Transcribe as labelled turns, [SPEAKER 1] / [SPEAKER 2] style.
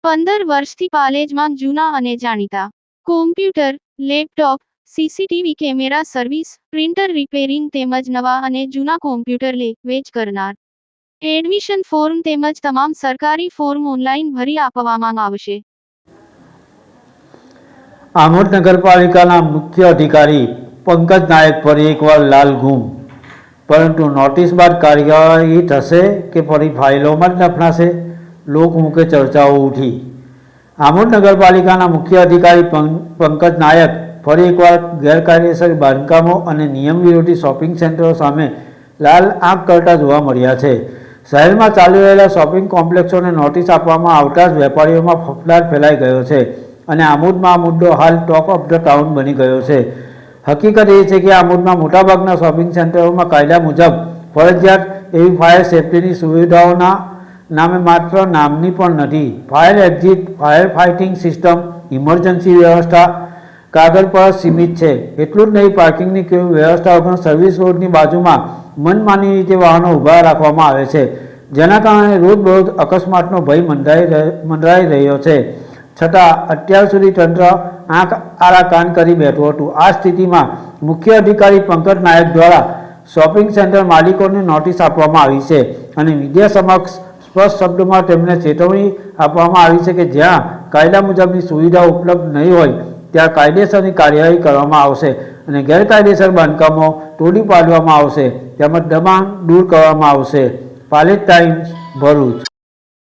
[SPEAKER 1] 15 વર્ષથી પાલેજમાં જૂના અને જાણીતા computer, laptop, CCTV camera service, printer repairing તેમજ નવા અને જૂના કોમ્પ્યુટર લે વેચ કરનાર. એડમિશન ફોર્મ તેમજ તમામ સરકારી ફોર્મ ઓનલાઈન ભરી આપવામાં આવશે.
[SPEAKER 2] આમોદ નગરપાલિકાના મુખ્ય અધિકારી પંકજ નાયક ફરી એકવાર લાલ ગુમ, પરંતુ નોટિસ બાદ કાર્યવાહી થશે કે ફરી ફાઇલોમાં જ દફનાશે? લોકમુખે ચર્ચાઓ ઉઠી. આમોદ નગરપાલિકાના મુખ્ય અધિકારી પંકજ નાયક ફરી એકવાર ગેરકાયદેસર બાંધકામો અને નિયમ વિરોધી શોપિંગ સેન્ટરો સામે લાલ આંખ કરતા જોવા મળ્યા છે. શહેરમાં ચાલી રહેલા શોપિંગ કોમ્પ્લેક્સોને નોટિસ આપવામાં આવતા જ વેપારીઓમાં ફફડાટ ફેલાઈ ગયો છે અને આમોદમાં આ મુદ્દો હાલ ટોક ઓફ ધ ટાઉન બની ગયો છે. હકીકત એ છે કે આમોદમાં મોટાભાગના શોપિંગ સેન્ટરોમાં કાયદા મુજબ ફરજિયાત એવી ફાયર સેફ્ટીની સુવિધાઓના નામે માત્ર નામની પણ નથી. Fire exit, fire fighting system, emergency વ્યવસ્થા કાગળ પર સીમિત છે. એટલું જ નહીં, પાર્કિંગની કેવી વ્યવસ્થા વગર સર્વિસ રોડની બાજુમાં મનમાની રીતે વાહનો ઊભા રાખવામાં આવે છે, જેના કારણે રોજબરોજ અકસ્માતનો ભય મંડરાઈ રહ્યો છે. છતાં અત્યાર સુધી તંત્ર આંખ આડા કાન કરી બેઠું હતું. આ સ્થિતિમાં મુખ્ય અધિકારી પંકજ નાયક દ્વારા શોપિંગ સેન્ટર માલિકોને નોટિસ આપવામાં આવી છે અને મીડિયા સમક્ષ સ્પષ્ટ શબ્દોમાં તેમને ચેતવણી આપવામાં આવી છે કે જ્યાં કાયદા મુજબની સુવિધાઓ ઉપલબ્ધ નહીં હોય ત્યાં કાયદેસરની કાર્યવાહી કરવામાં આવશે અને ગેરકાયદેસર બાંધકામો તોડી પાડવામાં આવશે તેમજ દબાણ દૂર કરવામાં આવશે. પાલેજ ટાઈમ્સ, ભરૂચ.